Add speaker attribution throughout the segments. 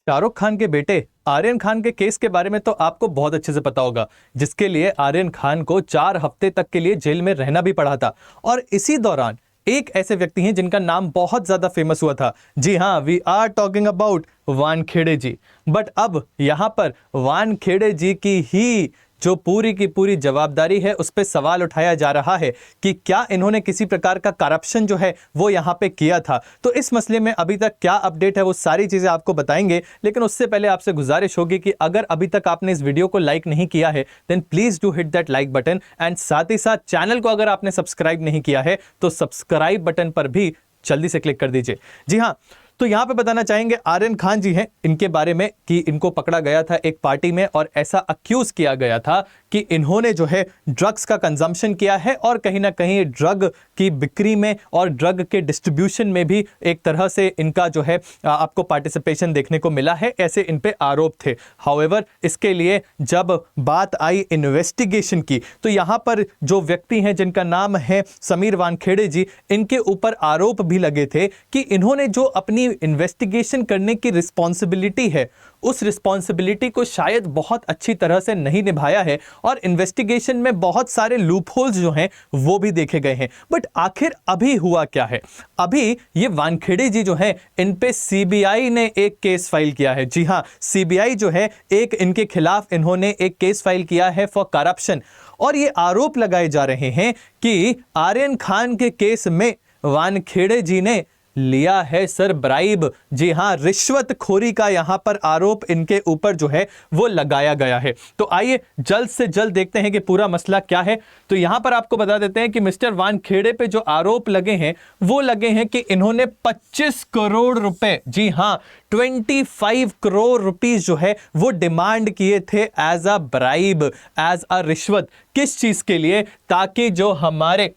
Speaker 1: शाहरुख खान के बेटे आर्यन खान के केस के बारे में तो आपको बहुत अच्छे से पता होगा, जिसके लिए आर्यन खान को 4 हफ्ते तक के लिए जेल में रहना भी पड़ा था। और इसी दौरान एक ऐसे व्यक्ति हैं जिनका नाम बहुत ज्यादा फेमस हुआ था। जी हाँ, we are talking about Wankhede ji. But अब यहां पर वानखेड़े जी की ही जो पूरी की पूरी जवाबदारी है, उस पर सवाल उठाया जा रहा है कि क्या इन्होंने किसी प्रकार का करप्शन जो है वो यहां पे किया था। तो इस मसले में अभी तक क्या अपडेट है वो सारी चीजें आपको बताएंगे, लेकिन उससे पहले आपसे गुजारिश होगी कि अगर अभी तक आपने इस वीडियो को लाइक नहीं किया है then please do hit that like button, and साथ ही साथ चैनल को अगर आपने सब्सक्राइब नहीं किया है तो सब्सक्राइब बटन पर भी जल्दी से क्लिक कर दीजिए। जी हाँ, तो यहां पे बताना चाहेंगे आर्यन खान जी हैं इनके बारे में कि इनको पकड़ा गया था एक पार्टी में और ऐसा अक्यूज किया गया था कि इन्होंने जो है ड्रग्स का कंजम्पशन किया है और कहीं ना कहीं ड्रग की बिक्री में और ड्रग के डिस्ट्रीब्यूशन में भी एक तरह से इनका जो है आपको पार्टिसिपेशन देखने को मिला है, ऐसे इन पे आरोप थे। हाउएवर इसके लिए जब बात आई इन्वेस्टिगेशन की तो यहां पर जो व्यक्ति हैं जिनका नाम है समीर वानखेड़े जी, इनके ऊपर आरोप भी लगे थे कि इन्होंने जो अपनी इन्वेस्टिगेशन करने की रिस्पॉन्सिबिलिटी है उस रिस्पॉन्सिबिलिटी को शायद बहुत अच्छी तरह से नहीं निभाया है और इन्वेस्टिगेशन में बहुत सारे लूपहोल्स जो हैं वो भी देखे गए हैं। बट आखिर अभी हुआ क्या है? अभी ये वानखेड़े जी जो हैं इन पे सीबीआई ने एक केस फाइल किया है। जी हां, सीबीआई जो है एक इनके खिलाफ इन्होंने एक केस फाइल किया है फॉर करप्शन और ये आरोप लगाए जा रहे हैं कि आर्यन खान के केस में वानखेड़े जी ने लिया है सर ब्राइब। जी हां, रिश्वतखोरी का यहां पर आरोप इनके ऊपर जो है वो लगाया गया है। तो आइए जल्द से जल्द देखते हैं कि पूरा मसला क्या है। तो यहां पर आपको बता देते हैं कि मिस्टर वानखेड़े पे जो आरोप लगे हैं वो लगे हैं कि इन्होंने 25 करोड़ रुपए, जी हां 25 करोड़ रुपीस जो है वो डिमांड किए थे as a bribe, as a रिश्वत। किस चीज के लिए? ताकि जो हमारे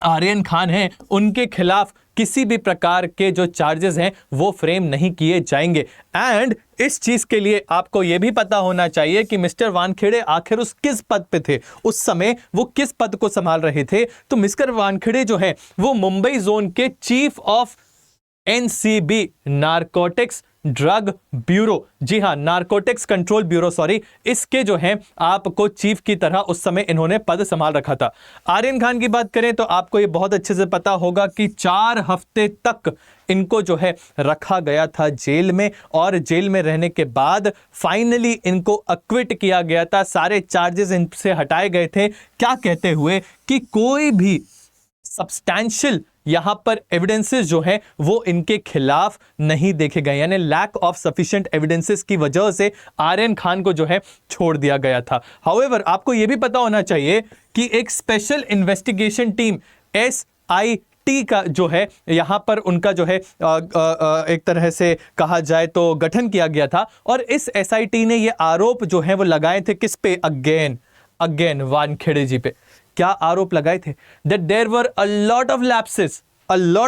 Speaker 1: आर्यन खान हैं उनके खिलाफ किसी भी प्रकार के जो चार्जेस हैं वो फ्रेम नहीं किए जाएंगे। एंड इस चीज के लिए आपको यह भी पता होना चाहिए कि मिस्टर वानखेड़े आखिर उस किस पद पे थे, उस समय वो किस पद को संभाल रहे थे। तो मिस्टर वानखेड़े जो है वो मुंबई जोन के chief of NCB, narcotics drug bureau, जी हां नारकोटिक्स कंट्रोल ब्यूरो, सॉरी, इसके जो है आपको चीफ की तरह उस समय इन्होंने पद संभाल रखा था। आर्यन खान की बात करें तो आपको ये बहुत अच्छे से पता होगा कि 4 हफ्ते तक इनको जो है रखा गया था जेल में और जेल में रहने के बाद फाइनली इनको अक्विट किया गया था। सारे चार्जेस इनसे हटाए गए थे, क्या कहते हुए कि कोई भी सब्सटैंशियल यहां पर एविडेंसेस जो है वो इनके खिलाफ नहीं देखे गए, यानी लैक ऑफ सफिशिएंट एविडेंसेस की वजह से आर्यन खान को जो है छोड़ दिया गया था। हाउएवर आपको यह भी पता होना चाहिए कि एक स्पेशल इन्वेस्टिगेशन टीम SIT का जो है यहां पर उनका जो है एक तरह से कहा जाए तो गठन किया गया था और इस SIT ने ये आरोप जो है वो लगाए थे किस पे? अगेन वानखेड़े जी पे। क्या आरोप लगाए थे? That there were a lot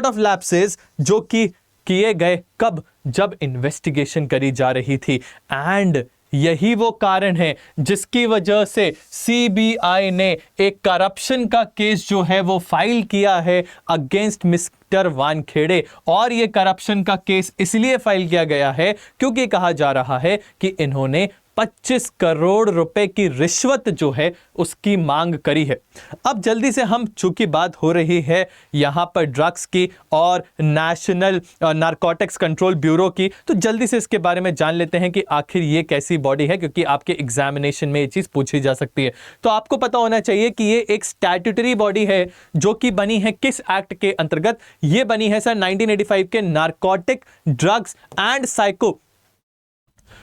Speaker 1: of lapses जो कि किए गए कब? जब इन्वेस्टिगेशन करी जा रही थी। एंड यही वो कारण है जिसकी वजह से सीबीआई ने एक करप्शन का केस जो है वो फाइल किया है अगेंस्ट मिस्टर वानखेड़े। और ये करप्शन का केस इसलिए फाइल किया गया है क्योंकि कहा जा रहा है कि इन्होंने 25 करोड़ रुपए की रिश्वत जो है उसकी मांग करी है। अब जल्दी से हम, चूंकि बात हो रही है यहां पर ड्रग्स की और नेशनल नारकोटिक्स कंट्रोल ब्यूरो की, तो जल्दी से इसके बारे में जान लेते हैं कि आखिर ये कैसी बॉडी है, क्योंकि आपके एग्जामिनेशन में ये चीज पूछी जा सकती है। तो आपको पता होना चाहिए कि ये एक स्टैट्यूटरी बॉडी है जो कि बनी है किस एक्ट के अंतर्गत? ये बनी है सर 1985 के narcotic drugs and psycho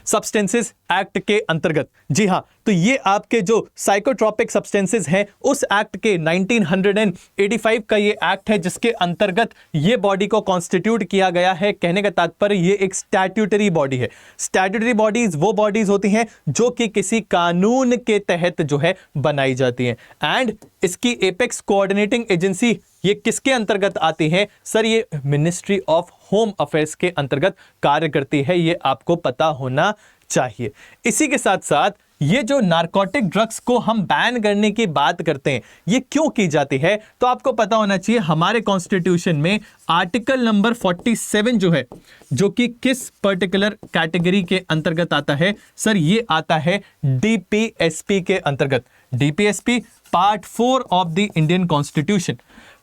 Speaker 1: substances act के अंतर्गत। जी हां, तो ये आपके जो साइकोट्रोपिक सब्सटेंसेस हैं उस एक्ट के 1985 का ये एक्ट है जिसके अंतर्गत ये बॉडी को कॉन्स्टिट्यूट किया गया है। कहने का तात्पर्य ये एक स्टैट्यूटरी बॉडी है। स्टैट्यूटरी बॉडीज वो बॉडीज होती हैं जो कि किसी कानून के तहत जो है बनाई जाती हैं। एंड इसकी एपेक्स कोऑर्डिनेटिंग एजेंसी ये किसके अंतर्गत आती है? सर ये मिनिस्ट्री ऑफ होम अफेयर्स के अंतर्गत कार्य करती है, ये आपको पता होना चाहिए। इसी के साथ साथ ये जो नारकोटिक ड्रग्स को हम बैन करने की बात करते हैं, ये क्यों की जाती है? तो आपको पता होना चाहिए हमारे कॉन्स्टिट्यूशन में आर्टिकल नंबर 47 जो है, जो कि किस पर्टिकुलर कैटेगरी के अंतर्गत आता है सर? ये आता है डीपीएसपी के अंतर्गत। DPSP part 4 of the Indian constitution.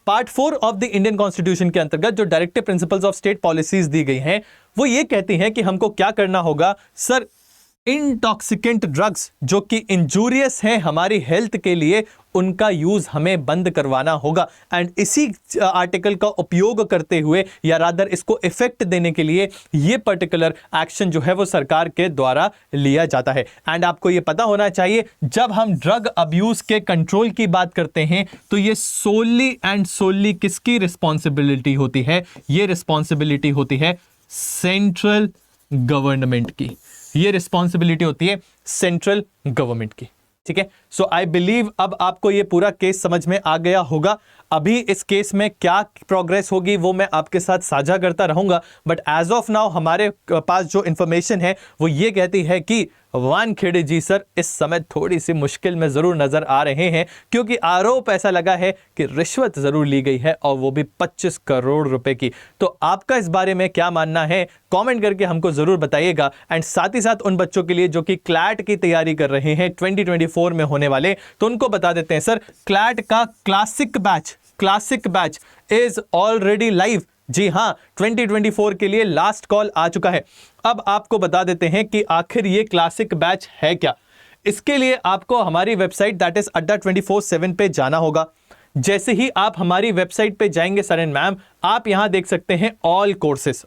Speaker 1: Part 4 of the Indian constitution के अंतर्गत जो directive principles of state policies दी गई हैं, वो ये कहती हैं कि हमको क्या करना होगा सर? इंटॉक्सिकेंट ड्रग्स जो कि इंजूरियस हैं हमारी हेल्थ के लिए, उनका यूज हमें बंद करवाना होगा। एंड इसी आर्टिकल का उपयोग करते हुए, या रादर इसको इफेक्ट देने के लिए, ये पर्टिकुलर एक्शन जो है वो सरकार के द्वारा लिया जाता है। एंड आपको ये पता होना चाहिए, जब हम ड्रग अब्यूज के कंट्रोल की बात करते हैं तो ये सोली एंड सोली किसकी रिस्पॉन्सिबिलिटी होती है? ये रिस्पॉन्सिबिलिटी होती है सेंट्रल गवर्नमेंट की। ये रिस्पॉन्सिबिलिटी होती है सेंट्रल गवर्नमेंट की। ठीक है, सो आई बिलीव अब आपको ये पूरा केस समझ में आ गया होगा। अभी इस केस में क्या प्रोग्रेस होगी वो मैं आपके साथ साझा करता रहूंगा, बट एज ऑफ नाउ हमारे पास जो इंफॉर्मेशन है वो ये कहती है कि वानखेड़े जी सर इस समय थोड़ी सी मुश्किल में जरूर नजर आ रहे हैं, क्योंकि आरोप ऐसा लगा है कि रिश्वत जरूर ली गई है, और वो भी 25 करोड़ रुपए की। तो आपका इस बारे में क्या मानना है, कमेंट करके हमको जरूर बताइएगा। एंड साथ ही साथ उन बच्चों के लिए जो कि क्लैट की तैयारी कर रहे हैं 2024 में होने वाले, तो उनको बता देते हैं सर, क्लैट का classic batch is already live. जी हां, 2024 के लिए लास्ट कॉल आ चुका है। अब आपको बता देते हैं कि आखिर ये क्लासिक बैच है क्या। इसके लिए आपको हमारी वेबसाइट दैट इज अड्डा 24/7 पे जाना होगा। जैसे ही आप हमारी वेबसाइट पे जाएंगे सर एंड मैम, आप यहां देख सकते हैं ऑल कोर्सेस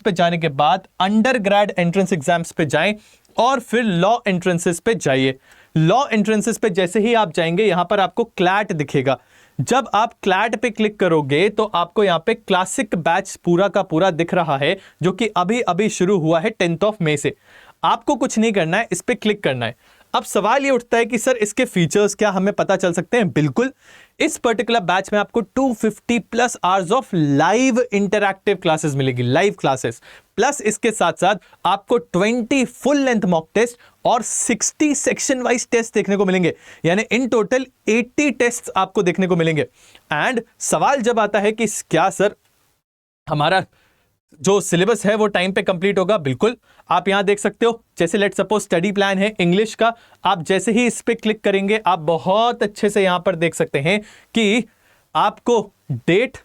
Speaker 1: पे जाने के बाद अंडर ग्रेड एंट्रेंस एग्जाम्स पे जाएं, और फिर लॉ एंट्रेंसेस पे जाइए। लॉ एंट्रेंसेस पे जैसे ही आप जाएंगे, यहां पर आपको क्लैट दिखेगा। जब आप क्लैट पे क्लिक करोगे तो आपको यहां पे क्लासिक बैच पूरा का पूरा दिख रहा है, जो कि अभी अभी शुरू हुआ है 10 मई से। आपको कुछ नहीं करना है, इस पे क्लिक करना है। अब सवाल ये उठता है कि सर इसके फीचर्स क्या हमें पता चल सकते हैं? बिल्कुल, इस पर्टिकुलर बैच में आपको 250 plus hours of live interactive classes मिलेगी, लाइव क्लासेस, प्लस इसके साथ साथ आपको 20 फुल लेंथ मॉक टेस्ट और 60 सेक्शन वाइज टेस्ट देखने को मिलेंगे। यानी इन टोटल 80 टेस्ट आपको देखने को मिलेंगे। एंड सवाल जब आता है कि क्या सर हमारा जो सिलेबस है वो टाइम पे कंप्लीट होगा? बिल्कुल, आप यहां देख सकते हो, जैसे लेट सपोज स्टडी प्लान है इंग्लिश का, आप जैसे ही इस पे क्लिक करेंगे आप बहुत अच्छे से यहां पर देख सकते हैं कि आपको डेट,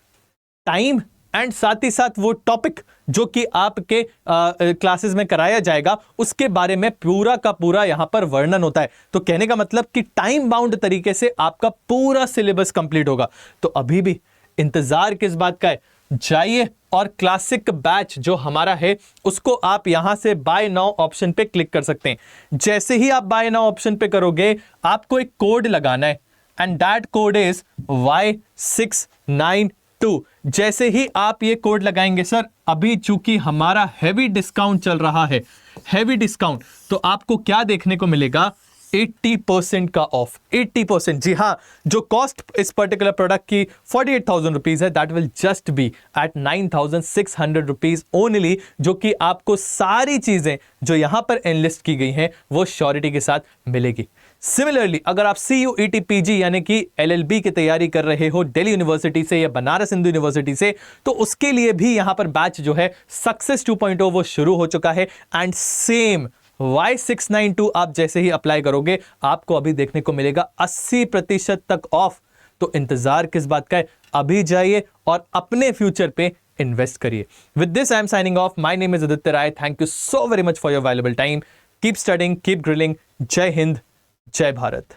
Speaker 1: टाइम एंड साथ ही साथ वो टॉपिक जो कि आपके क्लासेस में कराया जाएगा उसके बारे में पूरा का पूरा यहां पर वर्णन होता है। तो कहने का मतलब कि टाइम बाउंड तरीके से आपका पूरा सिलेबस कंप्लीट होगा। तो अभी भी इंतजार किस बात का है? जाइए और क्लासिक बैच जो हमारा है उसको आप यहां से बाय नाउ ऑप्शन पे क्लिक कर सकते हैं। जैसे ही आप बाय नाउ ऑप्शन पे करोगे, आपको एक कोड लगाना है, and that code is Y692। जैसे ही आप ये कोड लगाएंगे सर, अभी चूंकि हमारा हैवी डिस्काउंट चल रहा है, हैवी डिस्काउंट, तो आपको क्या देखने को मिलेगा? 80% का ऑफ। 80%, जी हाँ, जो कॉस्ट इस पर्टिकुलर प्रोडक्ट की 48,000 रुपीज है, that will just be at 9,600 rupees only, जो कि आपको सारी चीजें जो यहां पर एनलिस्ट की गई हैं वो श्योरिटी के साथ मिलेगी। सिमिलरली अगर आप CUET PG यानी कि LLB की तैयारी कर रहे हो दिल्ली यूनिवर्सिटी से या बनारस हिंदू यूनिवर्सिटी से, तो उसके लिए भी यहां पर बैच जो है सक्सेस 2.0 वो शुरू हो चुका है। एंड सेम Y692 आप जैसे ही अप्लाई करोगे, आपको अभी देखने को मिलेगा 80% तक ऑफ। तो इंतजार किस बात का है? अभी जाइए और अपने फ्यूचर पे इन्वेस्ट करिए। With this I am signing off. My name is Aditya Rai. Thank you so very much for your valuable time. Keep studying, keep grilling. जय हिंद, जय भारत।